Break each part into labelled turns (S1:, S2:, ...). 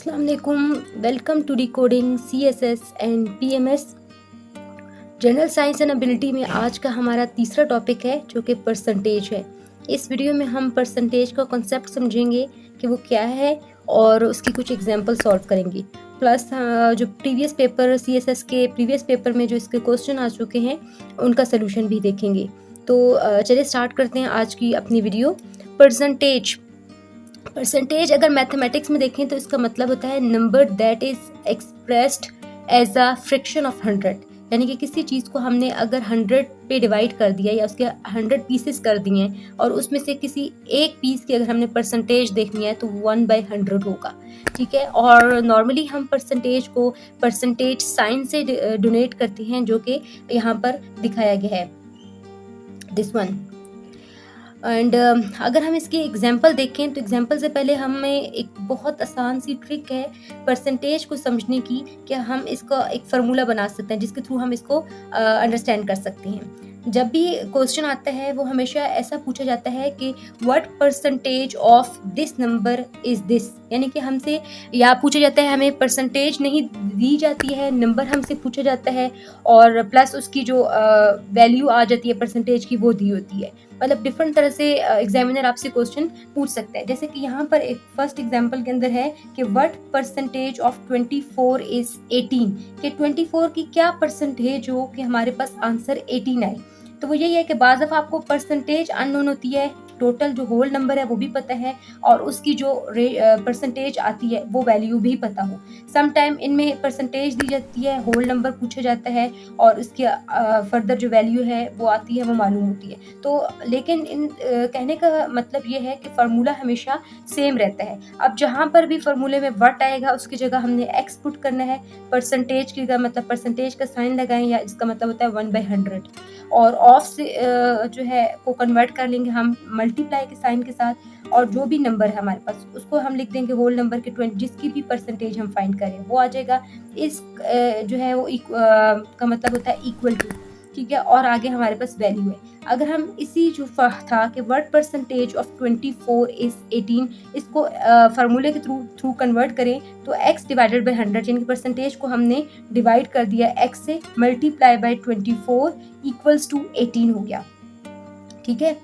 S1: अस्सलाम वालेकुम। Welcome to decoding CSS and PMS general science and ability में आज का हमारा तीसरा टॉपिक है जो कि परसेंटेज है। इस वीडियो में हम परसेंटेज का कॉन्सेप्ट समझेंगे कि वो क्या है और उसकी कुछ एग्जांपल सॉल्व करेंगे। प्लस जो प्रीवियस पेपर CSS के प्रीवियस पेपर में जो इसके क्वेश्चन आ चुके हैं उनका सोल्यूशन भी देखेंगे। तो चलिए स्टार्ट करते हैं आज की अपनी वीडियो। परसेंटेज अगर मैथमेटिक्स में देखें तो इसका मतलब होता है number that is expressed as a fraction of 100। यानी कि किसी चीज़ को हमने अगर 100 पे डिवाइड कर दिया या उसके 100 पीसेस कर दिए हैं और उसमें से किसी एक पीस की अगर हमने परसेंटेज देखनी है तो 1/100 होगा। ठीक है, और नॉर्मली हम परसेंटेज को परसेंटेज साइन से डोनेट करते हैं जो कि यहाँ पर दिखाया गया है, दिस वन। एंड अगर हम इसकी एग्जांपल देखें तो एग्जांपल से पहले हमें एक बहुत आसान सी ट्रिक है परसेंटेज को समझने की कि हम इसका एक फार्मूला बना सकते हैं जिसके थ्रू हम इसको अंडरस्टैंड कर सकते हैं। जब भी क्वेश्चन आता है वो हमेशा ऐसा पूछा जाता है कि what percentage of this number is this, यानी कि हमसे या पूछा जाता है, हमें परसेंटेज नहीं दी जाती है, नंबर हमसे पूछा जाता है और प्लस उसकी जो वैल्यू आ जाती है परसेंटेज की वो दी होती है। मतलब डिफरेंट तरह से एग्जामिनर आपसे क्वेश्चन पूछ सकता है। जैसे कि यहाँ पर एक फर्स्ट एग्जांपल के अंदर है कि व्हाट परसेंटेज ऑफ 24 इज 18, कि 24 की क्या परसेंटेज हो कि हमारे पास आंसर 18 आए। तो वो यही है कि बाज़ दफ़ा आपको परसेंटेज अननोन होती है, टोटल जो होल नंबर है वो भी पता है और उसकी जो परसेंटेज आती है वो वैल्यू भी पता हो। सम टाइम इनमें परसेंटेज दी जाती है, होल नंबर पूछा जाता है और उसके फर्दर जो वैल्यू है वो आती है, वो मालूम होती है। तो लेकिन इन कहने का मतलब ये है कि फार्मूला हमेशा सेम रहता है। अब जहाँ पर भी फार्मूले में व्हाट आएगा उसकी जगह हमने एक्स पुट करना है, परसेंटेज की जगह मतलब परसेंटेज का साइन लगाएं या इसका मतलब होता है 1/100, और ऑफ से जो है को कन्वर्ट कर लेंगे हम मल्टीप्लाई के साइन के साथ, और जो भी नंबर है हमारे पास उसको हम लिख देंगे होल नंबर के 20, जिसकी भी परसेंटेज हम फाइंड करें वो आ जाएगा। इस जो है वो का मतलब होता है इक्वल टू, ठीक है, और आगे हमारे पास वैल्यू है। अगर हम इसी जो था कि व्हाट परसेंटेज ऑफ 24 इज 18, इसको फार्मूले के थ्रू कन्वर्ट करें तो x डिवाइडेड बाई 100, यानी कि परसेंटेज को हमने डिवाइड कर दिया x से, मल्टीप्लाई बाई 24 इक्वल्स टू 18 हो गया। ठीक है,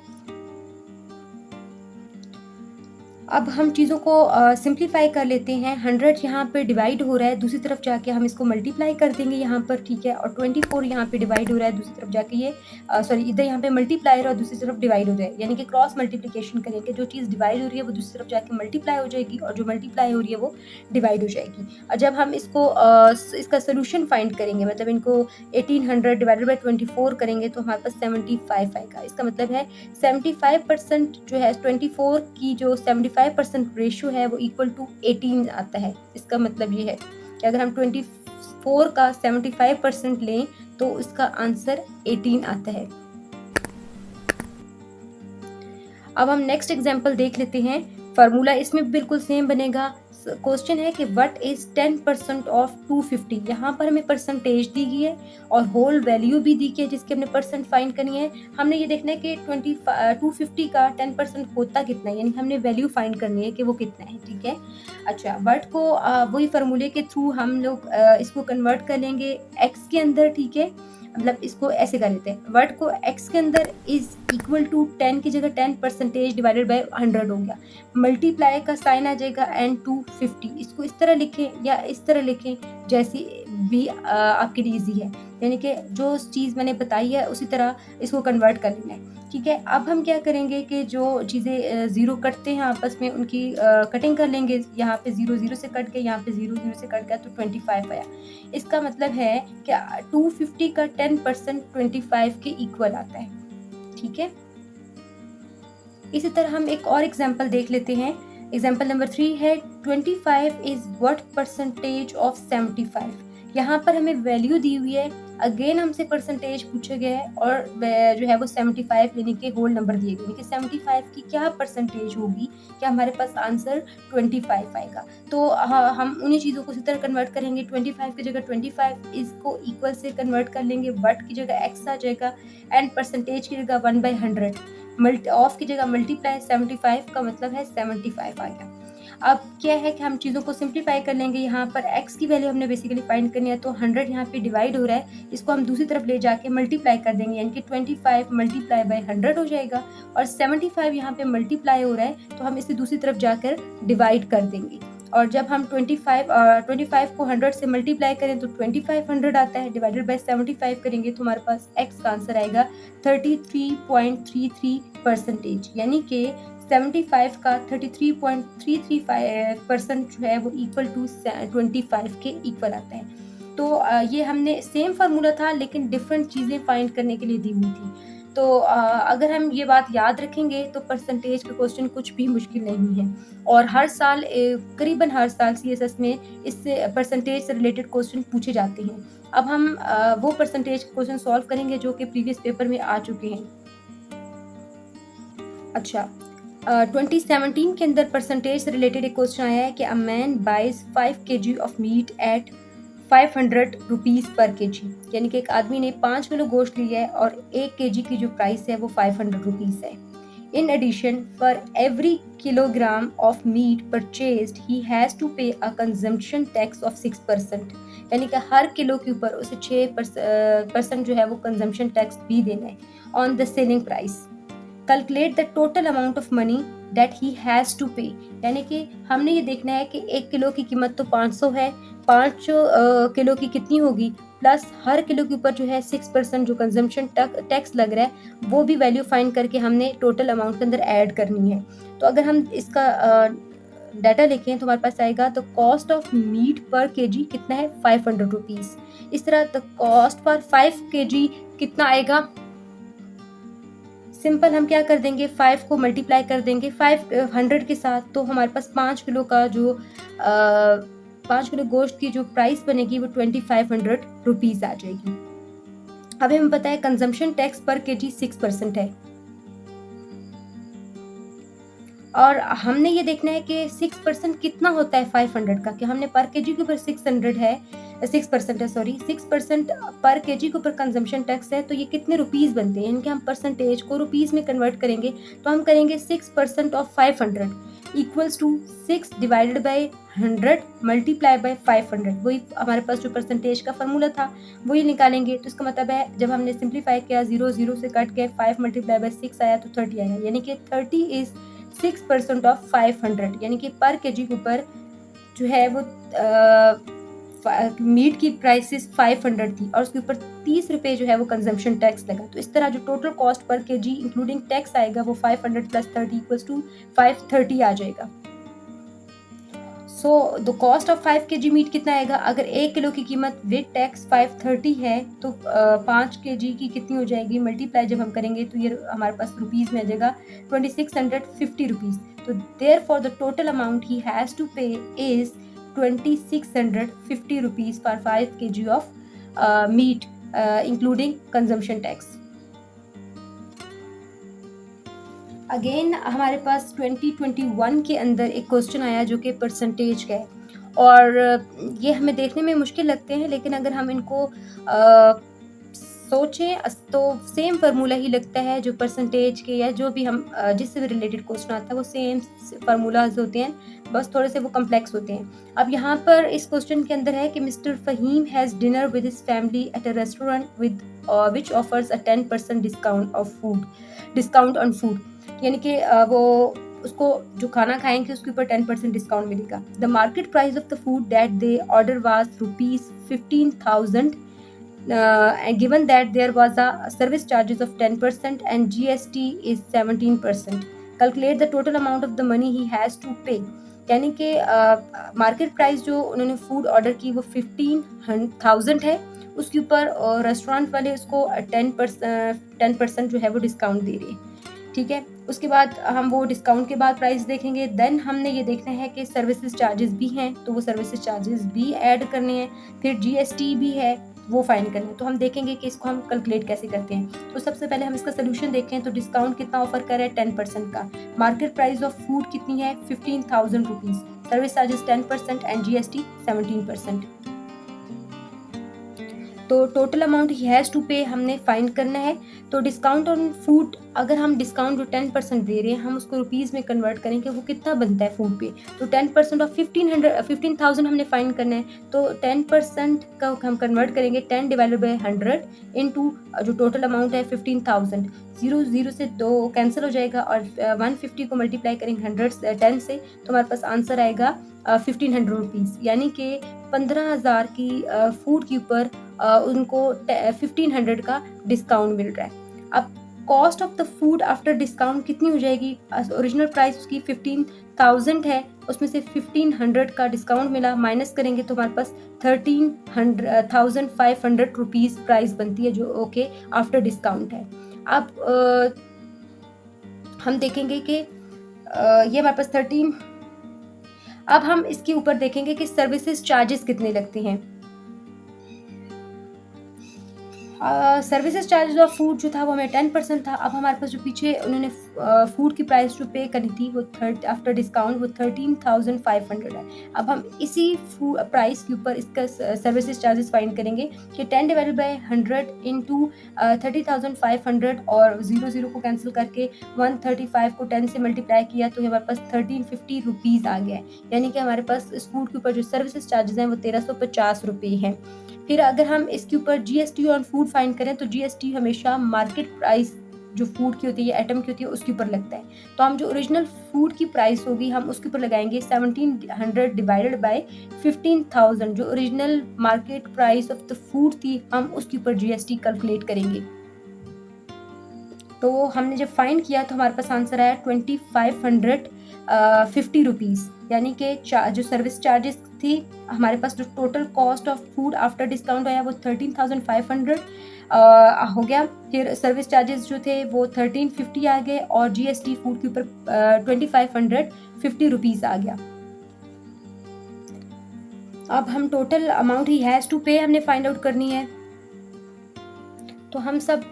S1: अब हम चीज़ों को सिंप्लीफाई कर लेते हैं। 100 यहाँ पे डिवाइड हो रहा है, दूसरी तरफ जाके हम इसको मल्टीप्लाई कर देंगे यहाँ पर, ठीक है, और 24 यहाँ पे डिवाइड हो रहा है, दूसरी तरफ जाके ये सॉरी इधर यहाँ पे मल्टीप्लाई हो रहा है और दूसरी तरफ डिवाइड हो रहा है, यानी कि क्रॉस मल्टीप्लिकेशन करेंगे। जो चीज़ डिवाइड हो रही है वो दूसरी तरफ जाके मल्टीप्लाई हो जाएगी और जो मल्टीप्लाई हो रही है वो डिवाइड हो जाएगी। और जब हम इसको इसका सोल्यूशन फाइंड करेंगे, मतलब इनको 1800 डिवाइडेड बाई 24 करेंगे तो हमारे पास 75 आएगा। इसका मतलब है 75% जो है 24 की जो 75% रेशियो है वो इक्वल टू 18 आता है। इसका मतलब ये है कि अगर हम 24 का 75% लें तो इसका आंसर 18 आता है। अब हम नेक्स्ट एग्जांपल देख लेते हैं। फार्मूला इसमें बिल्कुल सेम बनेगा। क्वेश्चन है कि व्हाट इज 10% ऑफ 250। यहाँ पर हमें परसेंटेज दी गई है और होल वैल्यू भी दी गई है जिसकी हमने परसेंट फाइंड करनी है। हमने ये देखना है कि 250 का 10% होता कितना है, यानी हमने वैल्यू फाइंड करनी है कि वो कितना है। ठीक है, अच्छा, वर्ड को वही फार्मूले के थ्रू हम लोग इसको कन्वर्ट कर लेंगे एक्स के अंदर। ठीक है, मतलब इसको ऐसे कर लेते हैं, वर्ड को x के अंदर इज इक्वल टू 10 की जगह 10% डिवाइडेड बाय 100 हो गया, मल्टीप्लाई का साइन आ जाएगा एंड 250। इसको इस तरह लिखें या इस तरह लिखें जैसी भी आपके लिए इजी है, यानी कि जो चीज़ मैंने बताई है उसी तरह इसको कन्वर्ट कर लेना है। ठीक है, अब हम क्या करेंगे कि जो चीज़ें ज़ीरो कटते हैं आपस में उनकी कटिंग कर लेंगे। यहाँ पे 0 0 से कट के, यहाँ पे 0 0 से कट गया तो 25 आया। इसका मतलब है कि 250 का 10% 25 के इक्वल आता है। ठीक है, इसी तरह हम एक और एग्जांपल देख लेते हैं। एग्जांपल नंबर 3 है 25 इज व्हाट परसेंटेज ऑफ 75। यहाँ पर हमें वैल्यू दी हुई है, अगेन हमसे परसेंटेज पूछा गया है और जो है वो 75 यानी कि होल नंबर दिए गए, यानी कि 75 की क्या परसेंटेज होगी कि हमारे पास आंसर 25 आएगा। तो हम उन्हीं चीज़ों को इसी तरह कन्वर्ट करेंगे। 25 की जगह 25 इसको इक्वल से कन्वर्ट कर लेंगे, व्हाट की जगह एक्स आ जाएगा एंड परसेंटेज की जगह 1/100, ऑफ की जगह मल्टीप्लाई 75 का मतलब है 75 आ गया। अब क्या है कि हम चीज़ों को सिंप्लीफाई कर लेंगे। यहाँ पर x की वैल्यू हमने बेसिकली फाइंड करनी है, तो 100 यहाँ पे डिवाइड हो रहा है, इसको हम दूसरी तरफ ले जाके मल्टीप्लाई कर देंगे, यानी कि 25 मल्टीप्लाई बाय 100 हो जाएगा। और 75 यहाँ पे मल्टीप्लाई हो रहा है, तो हम इसे दूसरी तरफ जाकर डिवाइड कर देंगे। और जब हम 25 को 100 से मल्टीप्लाई करें तो 2500 आता है, डिवाइडेड बाय 75 करेंगे तो हमारे पास x का आंसर आएगा 33.33%, यानी कि 75 का 33.33% जो है वो इक्वल टू 25 के इक्वल आता है। तो ये हमने सेम फार्मूला था लेकिन डिफरेंट चीज़ें फाइंड करने के लिए दी हुई थी। तो अगर हम ये बात याद रखेंगे तो परसेंटेज के क्वेश्चन कुछ भी मुश्किल नहीं है, और हर साल करीबन हर साल सीएसएस में इससे परसेंटेज से रिलेटेड क्वेश्चन पूछे जाते हैं। अब हम वो परसेंटेज क्वेश्चन सॉल्व करेंगे जो कि प्रीवियस पेपर में आ चुके हैं। अच्छा, 2017 के अंदर परसेंटेज से रिलेटेड एक क्वेश्चन आया है कि a man buys 5 kg of meat at 500 rupees per KG, यानी कि एक आदमी ने 5 किलो गोश्त लिया है और 1 केजी की जो प्राइस है वो 500 रुपीज़ है। In addition for every kilogram of meat purchased he has to pay a consumption tax of 6%, यानी कि हर किलो के ऊपर उसे 6% जो है वो कंजम्पशन टैक्स भी देना है on the selling price. Calculate the total amount of money that he has to pay, यानी कि हमने ये देखना है कि 1 किलो की कीमत तो 500 है, 5 किलो की कितनी होगी, प्लस हर किलो के ऊपर जो है 6% जो कंजम्पशन टैक्स लग रहा है वो भी वैल्यू फाइंड करके हमने टोटल अमाउंट के अंदर ऐड करनी है। तो अगर हम इसका डाटा लिखें तो हमारे पास आएगा द कॉस्ट ऑफ मीट पर केजी कितना है 500 रुपीज़। इस तरह द कॉस्ट फॉर 5 केजी कितना आएगा, सिंपल हम क्या कर देंगे 5 को मल्टीप्लाई कर देंगे 500 के साथ, तो हमारे पास 5 किलो का जो 5 किलो गोश्त की जो प्राइस बनेगी वो 2500 रुपीज़ आ जाएगी। अब हमें पता है कंजम्पशन टैक्स पर केजी 6% है, और हमने ये देखना है कि 6% कितना होता है 500 का, कि हमने पर केजी के ऊपर 600 है 6% है, सॉरी 6% पर केजी के ऊपर कंजम्पशन टैक्स है, तो ये कितने रुपीज़ बनते हैं, यानी कि हम परसेंटेज को रुपीज़ में कन्वर्ट करेंगे तो हम करेंगे 6% of 500 equals to 6 divided by 100 multiply by 500, वही हमारे पास जो परसेंटेज का फार्मूला था वही निकालेंगे। तो इसका मतलब है जब हमने सिंप्लीफाई किया 0 से कट के 5 मल्टीप्लाई बाई 6 आया तो 30 आया, यानी कि 30 इज़ 6% ऑफ 500, यानी कि पर केजी के ऊपर जो है वो मीट की प्राइसेस 500 थी और उसके ऊपर 30 रुपये जो है वो कंजम्पशन टैक्स लगा। तो इस तरह जो total cost per KG including tax आएगा वो 500 प्लस 30 इक्वल्स टू 530 आ जाएगा। So the cost of 5 kg meat कितना आएगा, अगर 1 किलो की कीमत विद टैक्स 530 है तो 5 kg की कितनी हो जाएगी, मल्टीप्लाई जब हम करेंगे तो ये हमारे पास रुपीज़ में आ जाएगा 2650 रुपीज़। तो there for the total amount he has to pay is 2650 rupees for 5 kg of meat including consumption tax. Again हमारे पास 2021 के अंदर एक क्वेश्चन आया जो कि परसेंटेज का है, और ये हमें देखने में मुश्किल लगते हैं लेकिन अगर हम इनको सोचें तो सेम फार्मूला ही लगता है जो परसेंटेज के या जो भी हम जिससे भी रिलेटेड क्वेश्चन आता है वो सेम फार्मूलाज होते हैं, बस थोड़े से वो कम्प्लेक्स होते हैं। अब यहाँ पर इस क्वेश्चन के अंदर है कि mister Faheem has dinner with his family at a restaurant with which offers a 10% discount on food, यानी कि वो उसको जो खाना खाएंगे उसके ऊपर 10% डिस्काउंट मिलेगा। The market price of the food that they order was ₹15,000 given that there was a service charges of 10% and GST is 17%. Calculate the total amount of the money he has to pay, यानी कि market price जो उन्होंने food order की वो 15,000 है, उसके ऊपर restaurant वाले उसको 10% जो है वो डिस्काउंट दे रहे हैं। ठीक है, उसके बाद हम वो डिस्काउंट के बाद प्राइस देखेंगे। देन हमने ये देखना है कि सर्विसेज चार्जेस भी हैं तो वो सर्विसेज चार्जेस भी ऐड करने हैं, फिर GST भी है वो फाइंड करना है। तो हम देखेंगे कि इसको हम कैलकुलेट कैसे करते हैं। तो सबसे पहले हम इसका सोल्यूशन देखें तो डिस्काउंट कितना ऑफर कर रहा है 10% का, मार्केट प्राइस ऑफ फूड कितनी है 15,000 rupees, service charges 10% and GST 17%। तो total amount he has to pay हमने फाइंड करना है। तो डिस्काउंट ऑन फूड, अगर हम डिस्काउंट जो 10% दे रहे हैं हम उसको रुपीज़ में कन्वर्ट करें कि वो कितना बनता है फूड पे। तो 10% ऑफ 15,000 हमने फाइंड करना है। तो 10% का हम कन्वर्ट करेंगे 10 डिवाइडेड बाय 100 इनटू जो टोटल अमाउंट है 15,000। 0 से 2 कैंसिल हो जाएगा और 150 को मल्टीप्लाई करेंगे 10 से, तो हमारे पास आंसर आएगा 1500 रुपीज़, यानी कि 15,000 की फूड के ऊपर उनको 1500 का डिस्काउंट मिल रहा है। अब cost of the food after discount कितनी हो जाएगी? ओरिजिनल प्राइस उसकी 15,000 है, उसमें से 1500 का डिस्काउंट मिला, माइनस करेंगे तो हमारे पास 13,500 रुपीज़ प्राइस बनती है, जो ओके आफ्टर डिस्काउंट है। अब हम देखेंगे कि ये हमारे पास 13। अब हम इसके ऊपर देखेंगे कि सर्विसेज चार्जेस कितने लगते हैं। सर्विसेज चार्जेस ऑफ फूड जो था वो हमें 10% था। अब हमारे पास जो पीछे उन्होंने फूड की प्राइस जो पे करनी थी वो आफ्टर डिस्काउंट वो 13,500 है। अब हम इसी प्राइस के ऊपर इसका सर्विसेज चार्जेस फाइंड करेंगे कि 10 डिवाइडेड बाय 100 इंटू 30,500 और 0 को कैंसिल करके 135 को 10 से मल्टीप्लाई किया तो हमारे पास 1350 रुपीज़ आ गया है। यानी कि हमारे पास इस फूड के ऊपर जो सर्विसेज चार्जेस हैं वो 1350 रुपये हैं। फिर अगर हम इसके ऊपर जीएसटी ऑन फूड फाइंड करें तो जीएसटी हमेशा मार्केट प्राइस जो फूड की होती है या आइटम की होती है उसके ऊपर लगता है। तो हम जो ओरिजिनल फूड की प्राइस होगी हम उसके ऊपर लगाएंगे 1700 डिवाइडेड बाय 15,000। जो original market price of the food थी हम उसके ऊपर जीएसटी कैलकुलेट करेंगे। तो हमने जब फाइंड किया तो हमारे पास आंसर आया 2550 रुपीज़, यानी कि जो सर्विस चार्जेस थी हमारे पास जो total cost of food after discount आया वो 13,500 हो गया। फिर सर्विस चार्जेस जो थे वो 1350 आ गए और जीएसटी फूड के ऊपर 2550 रुपीज़ आ गया। अब हम total amount he has to pay हमने फाइंड आउट करनी है। तो हम सब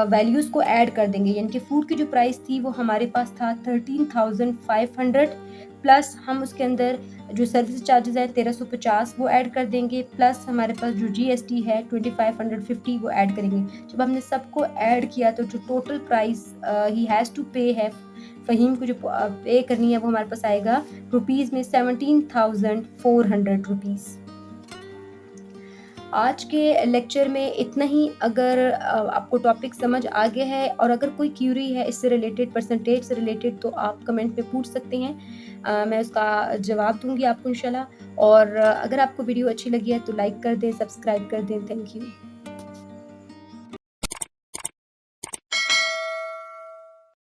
S1: वैल्यूज़ को ऐड कर देंगे, यानी कि फूड की जो प्राइस थी वो हमारे पास था 13,500 प्लस हम उसके अंदर जो सर्विस चार्जेस है 1350 वो ऐड कर देंगे, प्लस हमारे पास जो जीएसटी है 2550 वो ऐड करेंगे। जब हमने सबको ऐड किया तो जो total price he has to pay है फ़हीम को जो पे करनी है वो हमारे पास आएगा रुपीज़ में 17,400 रुपीज़। आज के लेक्चर में इतना ही। अगर आपको टॉपिक समझ आ गया है और अगर कोई क्यूरी है इससे रिलेटेड, परसेंटेज से रिलेटेड, तो आप कमेंट में पूछ सकते हैं, मैं उसका जवाब दूंगी आपको इंशाल्लाह। और अगर आपको वीडियो अच्छी लगी है तो लाइक कर दें, सब्सक्राइब कर दें। Thank you.